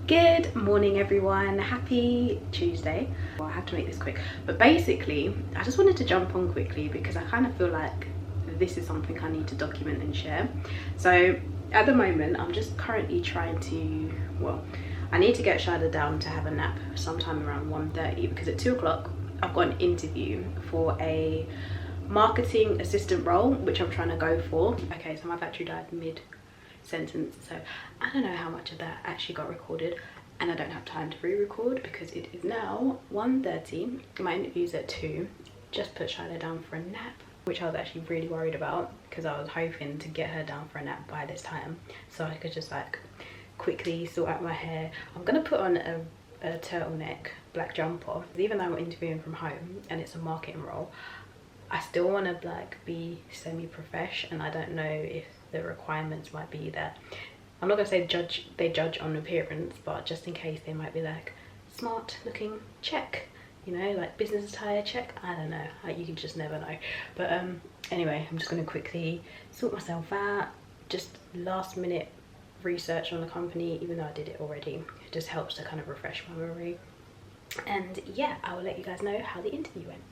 Good morning everyone, happy Tuesday. Well, I have to make this quick, but basically I just wanted to jump on quickly because I kind of feel like this is something I need to document and share. So at the moment I'm just currently trying to, well, I need to get Shada down to have a nap sometime around 1:30 because at 2 o'clock I've got an interview for a marketing assistant role which I'm trying to go for. Okay, so my battery died mid sentence, so I don't know how much of that actually got recorded, and I don't have time to re-record because it is now 1:30. My interview's at 2. Just put Shiloh down for a nap, which I was actually really worried about because I was hoping to get her down for a nap by this time so I could just like quickly sort out my hair. I'm gonna put on a turtleneck black jumper. Even though I'm interviewing from home and it's a marketing role, I still want to like be semi-profesh, and I don't know if the requirements might be that, I'm not gonna say they judge on appearance, but just in case they might be like smart looking, check, you know, like business attire, check. I don't know, like, you can just never know. But anyway, I'm just gonna quickly sort myself out, just last minute research on the company, even though I did it already. It just helps to kind of refresh my memory, and yeah, I will let you guys know how the interview went.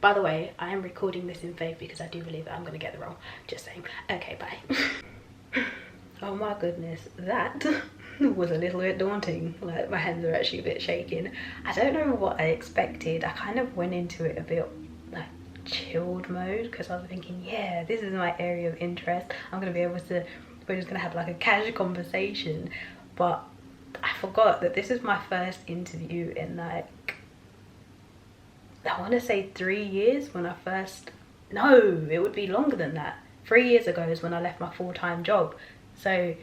By the way, I am recording this in faith because I do believe that I'm going to get the role. Just saying. Okay, bye. Oh my goodness, that was a little bit daunting. Like, my hands are actually a bit shaking. I don't know what I expected. I kind of went into it a bit like chilled mode because I was thinking, yeah, this is my area of interest. I'm going to be able to, we're just going to have like a casual conversation. But I forgot that this is my first interview in like, I want to say 3 years. When I first, no, it would be longer than that. 3 years ago is when I left my full-time job. So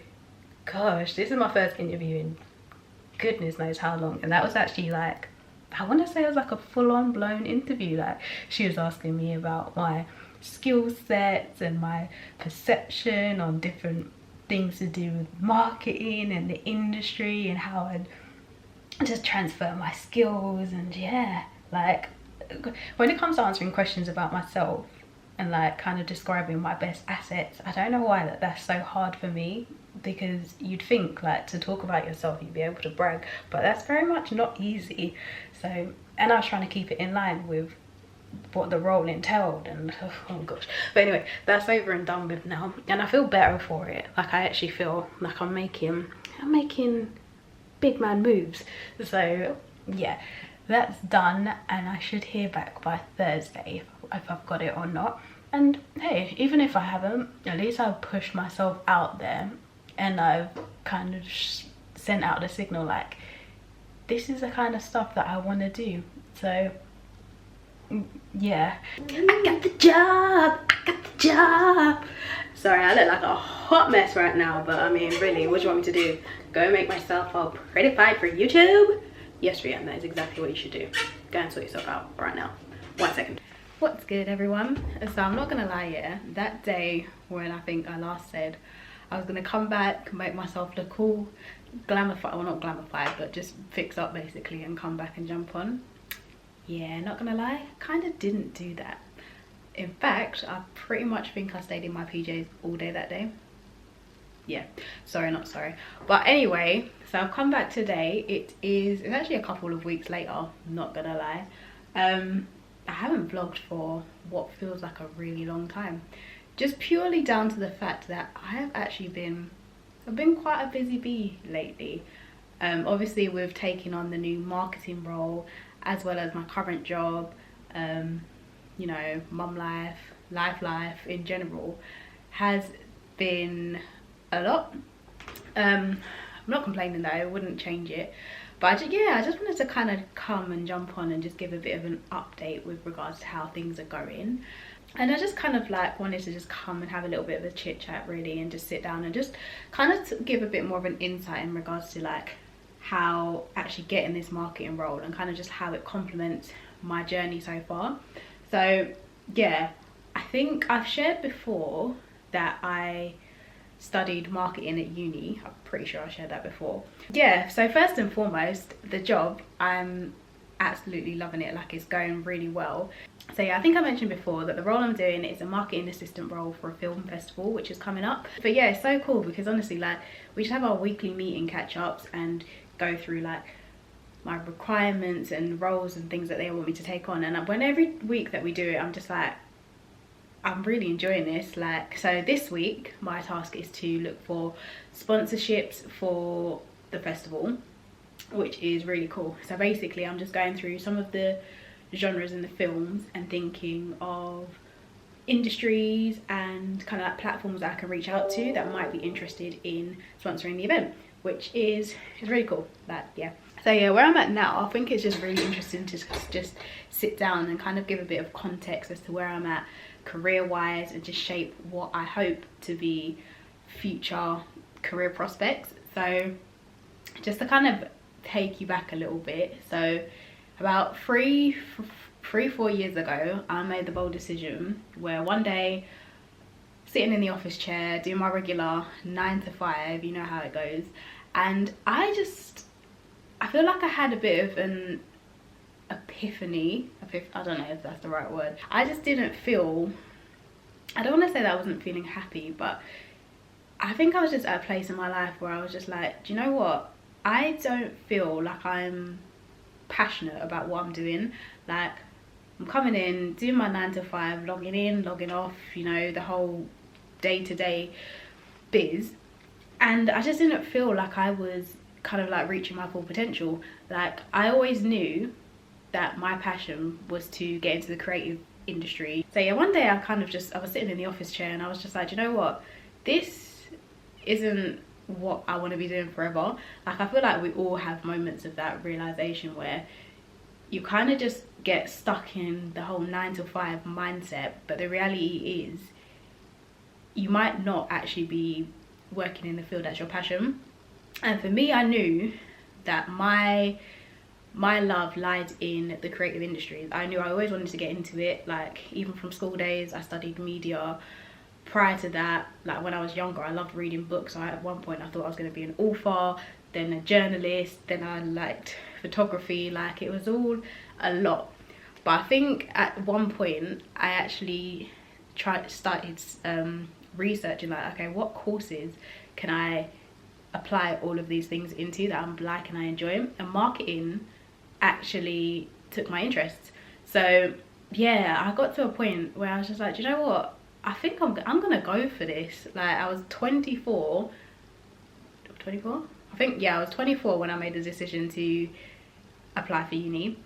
gosh, this is my first interview in goodness knows how long, and that was actually like, I want to say it was like a full-on blown interview. Like, she was asking me about my skill sets and my perception on different things to do with marketing and the industry and how I'd just transfer my skills. And yeah, like, when it comes to answering questions about myself and like kind of describing my best assets, I don't know why that's so hard for me, because you'd think like to talk about yourself you'd be able to brag, but that's very much not easy. So, and I was trying to keep it in line with what the role entailed, and oh gosh. But anyway, that's over and done with now, and I feel better for it. Like, I actually feel like I'm making big man moves. So yeah, that's done, and I should hear back by Thursday if I've got it or not. And hey, even if I haven't, at least I've pushed myself out there and I've kind of sent out the signal like, this is the kind of stuff that I want to do. So yeah, I got the job, I got the job. Sorry, I look like a hot mess right now, but I mean, really, what do you want me to do? Go make myself all prettified for YouTube? Yes, Rihanna, that is exactly what you should do. Go and sort yourself out right now. 1 second. What's good, everyone? So I'm not gonna lie, yeah, that day when I think I last said I was gonna come back, make myself look cool, glamify, well, not glamify, but just fix up basically and come back and jump on. Yeah, not gonna lie, kind of didn't do that. In fact, I pretty much think I stayed in my PJs all day that day. Yeah, sorry, not sorry. But anyway, so I've come back today. It's actually a couple of weeks later, not gonna lie. I haven't vlogged for what feels like a really long time, just purely down to the fact that I've been quite a busy bee lately. Obviously with taking on the new marketing role, as well as my current job, you know, mum life in general has been a lot. I'm not complaining though, I wouldn't change it, but I just wanted to kind of come and jump on and just give a bit of an update with regards to how things are going. And I just kind of like wanted to just come and have a little bit of a chit chat really, and just sit down and just kind of give a bit more of an insight in regards to like how actually getting this marketing role and kind of just how it complements my journey so far. So yeah, I think I've shared before that I studied marketing at uni. I'm pretty sure I shared that before. Yeah, so first and foremost, the job, I'm absolutely loving it. Like, it's going really well. So yeah, I think I mentioned before that the role I'm doing is a marketing assistant role for a film festival which is coming up. But yeah, it's so cool because honestly, like, we just have our weekly meeting catch-ups and go through like my requirements and roles and things that they want me to take on. And when every week that we do it, I'm just like, I'm really enjoying this. Like, so this week my task is to look for sponsorships for the festival, which is really cool. So basically I'm just going through some of the genres in the films and thinking of industries and kind of like platforms that I can reach out to that might be interested in sponsoring the event, which is really cool. That, yeah. So yeah, where I'm at now, I think it's just really interesting to just sit down and kind of give a bit of context as to where I'm at career-wise and just shape what I hope to be future career prospects. So just to kind of take you back a little bit, so about 4 years ago, I made the bold decision where one day, sitting in the office chair, doing my regular 9 to 5, you know how it goes, and I feel like I had a bit of an epiphany. I don't know if that's the right word. I just didn't feel, I don't want to say that I wasn't feeling happy, but I think I was just at a place in my life where I was just like, do you know what? I don't feel like I'm passionate about what I'm doing. Like, I'm coming in, doing my 9 to 5, logging in, logging off, you know, the whole day-to-day biz, and I just didn't feel like I was kind of like reaching my full potential. Like, I always knew that my passion was to get into the creative industry. So yeah, one day I was sitting in the office chair and I was just like, you know what, this isn't what I want to be doing forever. Like, I feel like we all have moments of that realization where you kind of just get stuck in the whole 9 to 5 mindset, but the reality is you might not actually be working in the field that's your passion. And for me, I knew that my love lied in the creative industry. I knew I always wanted to get into it. Like, even from school days, I studied media. Prior to that, like when I was younger, I loved reading books. So at one point I thought I was going to be an author, then a journalist, then I liked photography. Like, it was all a lot. But I think at one point I actually started researching, like, okay, what courses can I apply all of these things into that I'm like and I enjoy, and marketing actually took my interest. So yeah, I got to a point where I was just like, do you know what, I think I'm gonna go for this. Like, I was 24. I think, yeah, I was 24 when I made the decision to apply for uni.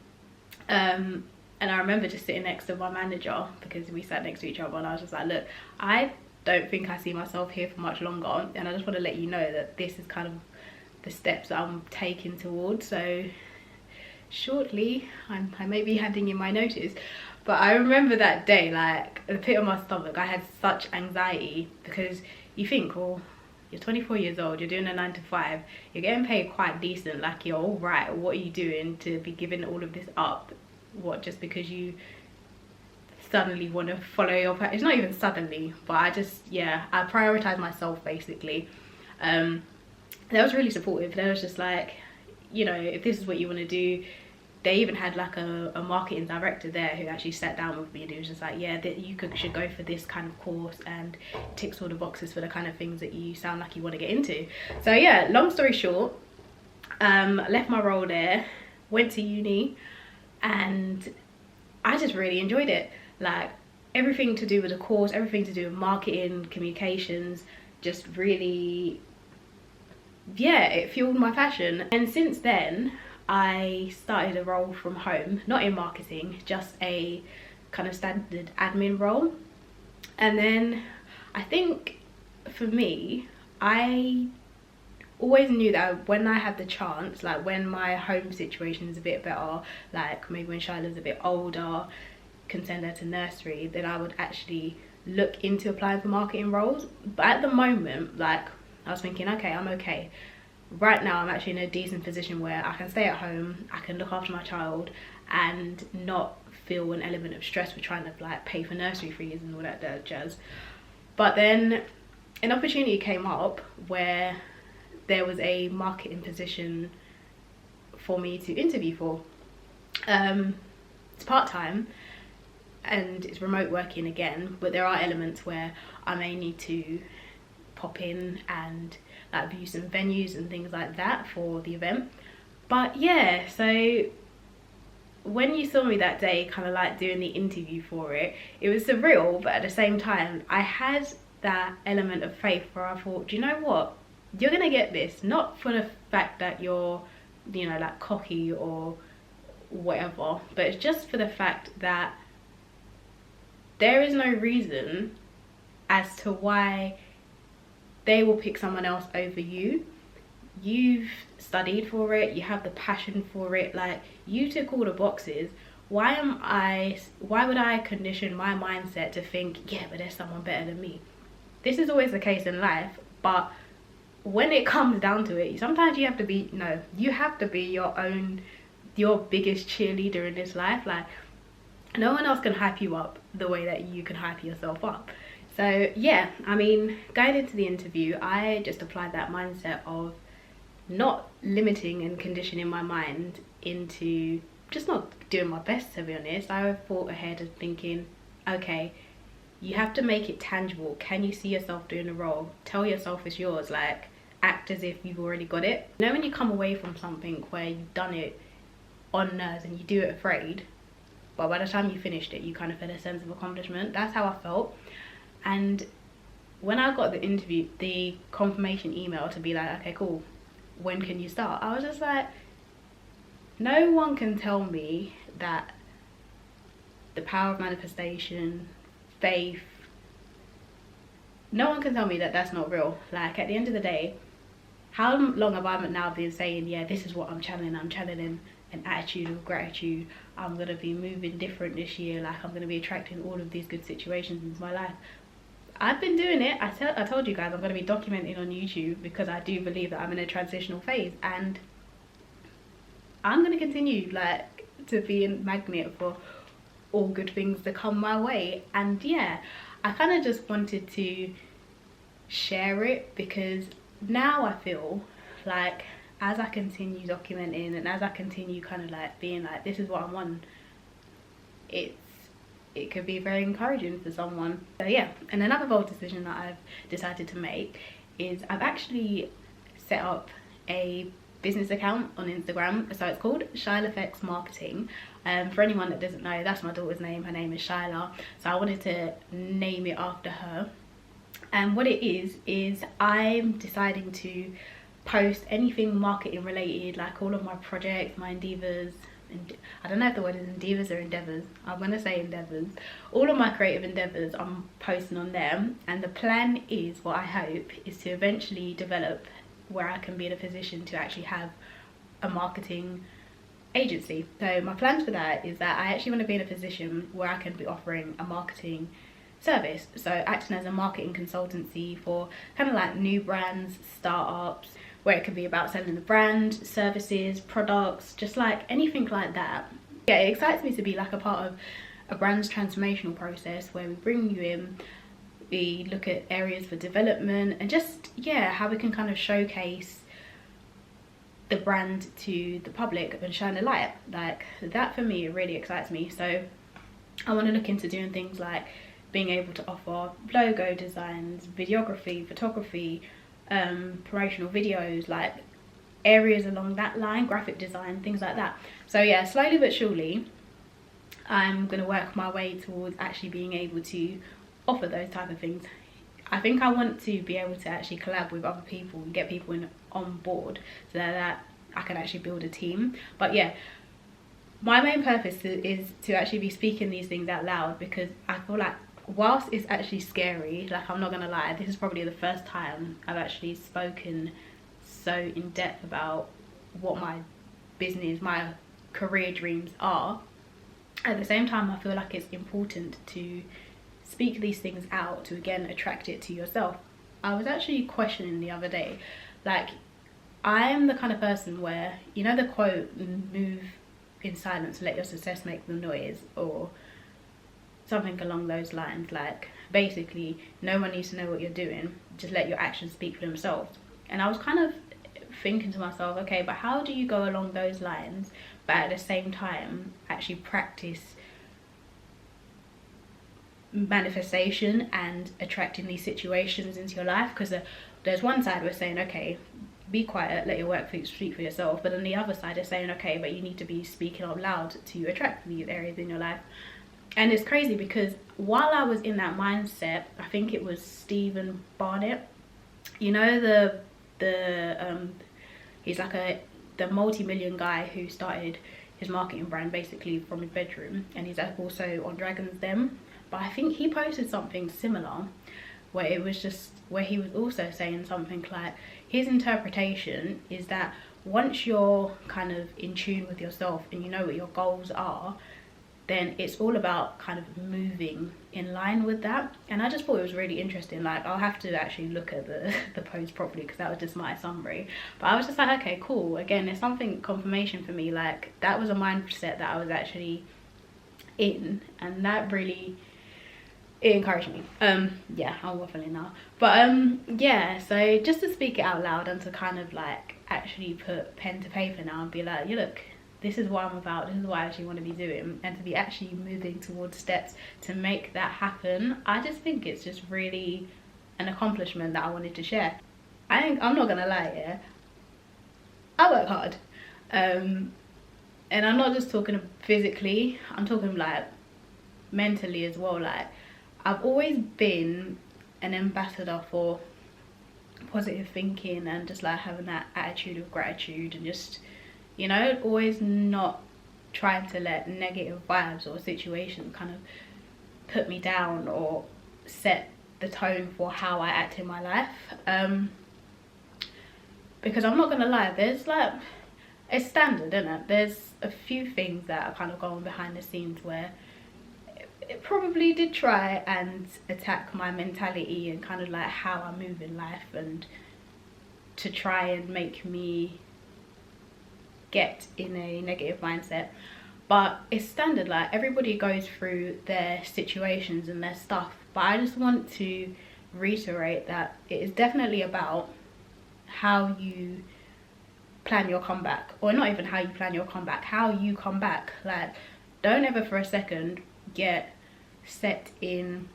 And I remember just sitting next to my manager, because we sat next to each other, and I was just like, look, I don't think I see myself here for much longer, and I just want to let you know that this is kind of the steps that I'm taking towards. So shortly I may be handing in my notice. But I remember that day, like, the pit of my stomach. I had such anxiety, because you think, well, you're 24 years old, you're doing a 9 to 5, you're getting paid quite decent, like, you're all right. What are you doing to be giving all of this up? What, just because you suddenly want to follow your passion? It's not even suddenly, but I prioritize myself, basically. They was really supportive. They was just like, you know, if this is what you want to do. They even had like a marketing director there who actually sat down with me, and he was just like, yeah, that you should go for this kind of course, and ticks all the boxes for the kind of things that you sound like you want to get into. So yeah, long story short, left my role there, went to uni, and I just really enjoyed it. Like, everything to do with the course, everything to do with marketing, communications, just really, yeah, it fueled my passion. And since then I started a role from home, not in marketing, just a kind of standard admin role. And then I think for me, I always knew that when I had the chance, like when my home situation is a bit better, like maybe when Shiloh's a bit older, can send her to nursery, then I would actually look into applying for marketing roles. But at the moment, like, I was thinking, okay, I'm okay. Right now I'm actually in a decent position where I can stay at home, I can look after my child, and not feel an element of stress with trying to like pay for nursery fees and all that jazz. But then an opportunity came up where there was a marketing position for me to interview for. It's part-time and it's remote working again, but there are elements where I may need to pop in and like view some venues and things like that for the event. But yeah, so when you saw me that day kind of like doing the interview for it, it was surreal, but at the same time I had that element of faith where I thought, do you know what, you're gonna get this, not for the fact that you're, you know, like cocky or whatever, but it's just for the fact that there is no reason as to why they will pick someone else over you. You've studied for it, you have the passion for it, like you tick all the boxes. Why would I condition my mindset to think, yeah, but there's someone better than me? This is always the case in life, but when it comes down to it, sometimes you have to be, no, you have to be your biggest cheerleader in this life. Like, no one else can hype you up the way that you can hype yourself up. So yeah, I mean, going into the interview, I just applied that mindset of not limiting and conditioning my mind into just not doing my best, to be honest. I thought ahead of thinking, okay, you have to make it tangible. Can you see yourself doing the role? Tell yourself it's yours. Like, act as if you've already got it. You know, when you come away from something where you've done it on nerves and you do it afraid, but by the time you finished it, you kind of feel a sense of accomplishment. That's how I felt. And when I got the interview, the confirmation email to be like, okay, cool, when can you start? I was just like, no one can tell me that the power of manifestation, faith, no one can tell me that that's not real. Like, at the end of the day, how long have I now been saying, yeah, this is what I'm channeling an attitude of gratitude. I'm gonna be moving different this year, like I'm gonna be attracting all of these good situations into my life. I've been doing it. I told you guys I'm going to be documenting on YouTube because I do believe that I'm in a transitional phase, and I'm going to continue like to be a magnet for all good things to come my way. And yeah, I kind of just wanted to share it because now I feel like as I continue documenting and as I continue kind of like being like, this is what I'm on, it could be very encouraging for someone. So yeah, and another bold decision that I've decided to make is I've actually set up a business account on Instagram. So it's called Shyla Effects Marketing. For anyone that doesn't know, that's my daughter's name. Her name is Shyla. So I wanted to name it after her. And what it is I'm deciding to post anything marketing related, like all of my projects, my endeavors, and I don't know if the word is endeavors or endeavors. I'm gonna say endeavors. All of my creative endeavors I'm posting on them, and the plan is, what I hope, is to eventually develop where I can be in a position to actually have a marketing agency. So my plans for that is that I actually want to be in a position where I can be offering a marketing service, so acting as a marketing consultancy for kind of like new brands, startups, where it could be about selling the brand, services, products, just like anything like that. Yeah, it excites me to be like a part of a brand's transformational process where we bring you in, we look at areas for development, and just, yeah, how we can kind of showcase the brand to the public and shine a light. Like that for me, it really excites me. So I want to look into doing things like being able to offer logo designs, videography, photography, promotional videos, like areas along that line, graphic design, things like that. So yeah, slowly but surely I'm gonna work my way towards actually being able to offer those type of things. I think I want to be able to actually collab with other people and get people on board so that I can actually build a team. But yeah, my main purpose is to actually be speaking these things out loud, because I feel like whilst it's actually scary, like I'm not gonna lie, this is probably the first time I've actually spoken so in depth about what my business, my career dreams are. At the same time, I feel like it's important to speak these things out to again attract it to yourself. I was actually questioning the other day, like I'm the kind of person where, you know the quote, move in silence, let your success make the noise, or something along those lines. Like basically no one needs to know what you're doing, just let your actions speak for themselves. And I was kind of thinking to myself, okay, but how do you go along those lines but at the same time actually practice manifestation and attracting these situations into your life? Because there's one side we're saying, okay, be quiet, let your work speak for yourself, but on the other side is saying, okay, but you need to be speaking out loud to attract these areas in your life. And it's crazy because while I was in that mindset, I think it was Stephen Barnett, you know, he's like the multi-million guy who started his marketing brand basically from his bedroom, and he's also on Dragon's Den. But I think he posted something similar where it was just where he was also saying something like his interpretation is that once you're kind of in tune with yourself and you know what your goals are, then it's all about kind of moving in line with that. And I just thought it was really interesting. Like, I'll have to actually look at the post properly because that was just my summary. But I was just like, okay, cool. Again, there's something confirmation for me. Like, that was a mindset that I was actually in, and that really, it encouraged me. Yeah, I'm waffling now. But yeah, so just to speak it out loud and to kind of like actually put pen to paper now and be like, yeah, look, this is what I'm about, this is what I actually want to be doing, and to be actually moving towards steps to make that happen. I just think it's just really an accomplishment that I wanted to share. I'm not gonna lie, yeah, I work hard, and I'm not just talking physically, I'm talking like mentally as well. Like, I've always been an ambassador for positive thinking and just like having that attitude of gratitude, and just, you know, always not trying to let negative vibes or situations kind of put me down or set the tone for how I act in my life. Because I'm not gonna lie, there's like, it's standard, isn't it? There's a few things that are kind of going behind the scenes where it probably did try and attack my mentality and kind of like how I move in life, and to try and make me get in a negative mindset. But it's standard, like everybody goes through their situations and their stuff. But I just want to reiterate that it is definitely about how you plan your comeback, or not even how you plan your comeback, how you come back. Like, don't ever for a second get set in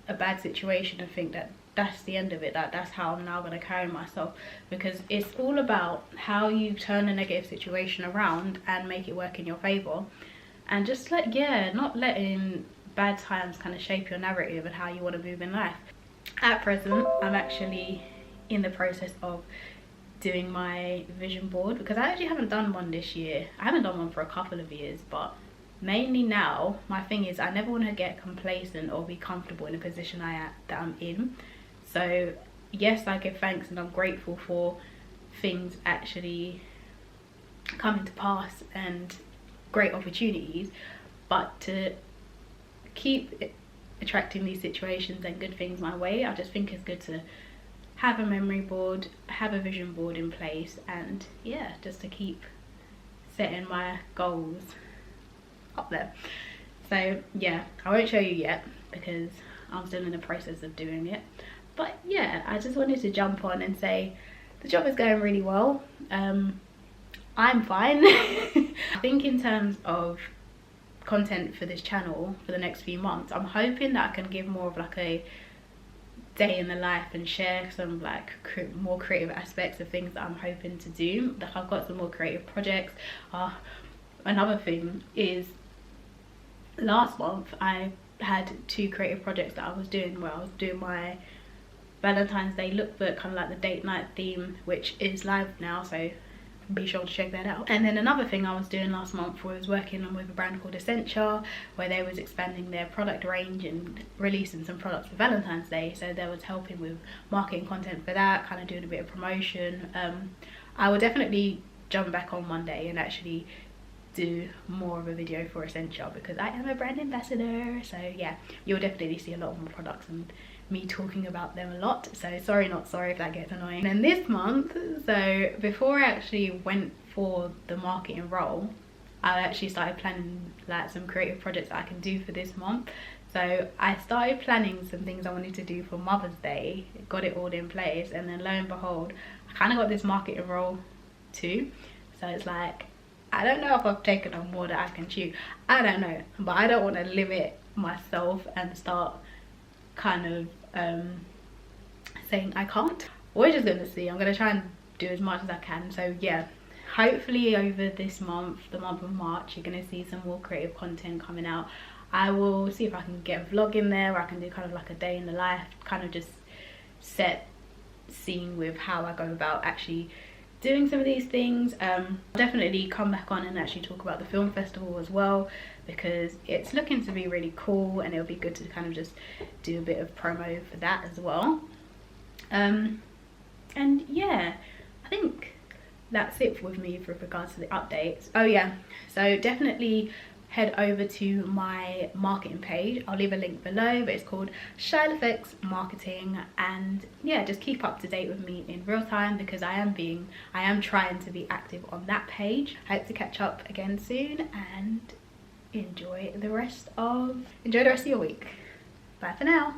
a bad situation and think that that's the end of it, that that's how I'm now going to carry myself, because it's all about how you turn a negative situation around and make it work in your favor. And just like, yeah, not letting bad times kind of shape your narrative and how you want to move in life. At present, I'm actually in the process of doing my vision board, because I actually haven't done one this year. I haven't done one for a couple of years, but mainly now my thing is I never want to get complacent or be comfortable in a position that I'm in. So yes, I give thanks and I'm grateful for things actually coming to pass and great opportunities, but to keep attracting these situations and good things my way, I just think it's good to have a memory board, have a vision board in place, and yeah, just to keep setting my goals up there. So yeah, I won't show you yet because I'm still in the process of doing it. But yeah, I just wanted to jump on and say the job is going really well. I'm fine. I think in terms of content for this channel for the next few months, I'm hoping that I can give more of like a day in the life and share some like more creative aspects of things that I'm hoping to do. Like, I've got some more creative projects. Another thing is, last month I had 2 creative projects that I was doing, where I was doing my Valentine's Day lookbook, kind of like the date night theme, which is live now, so be sure to check that out. And then another thing I was doing last month was working with a brand called Essentia, where they was expanding their product range and releasing some products for Valentine's Day. So they was helping with marketing content for that, kind of doing a bit of promotion. I will definitely jump back on Monday and actually do more of a video for Essentia, because I am a brand ambassador. So yeah, you'll definitely see a lot more products and me talking about them a lot. So sorry not sorry if that gets annoying. And then this month, so before I actually went for the marketing role, I actually started planning like some creative projects that I can do for this month. So I started planning some things I wanted to do for Mother's Day, got it all in place, and then lo and behold, I kind of got this marketing role too, so it's like I don't know if I've taken on more that I can chew. I don't know, but I don't want to limit myself and start kind of saying I can't. We're just gonna see. I'm gonna try and do as much as I can. So yeah, hopefully over this month, the month of March, you're gonna see some more creative content coming out. I will see if I can get a vlog in there where I can do kind of like a day in the life, kind of just set scene with how I go about actually doing some of these things. Definitely come back on and actually talk about the film festival as well, because it's looking to be really cool, and it'll be good to kind of just do a bit of promo for that as well. And yeah, I think that's it with me with regards to the updates. Oh yeah, so definitely head over to my marketing page. I'll leave a link below, but it's called ShyLaFX Marketing, and yeah, just keep up to date with me in real time, because I am trying to be active on that page. I hope to catch up again soon, and enjoy the rest of your week. Bye for now.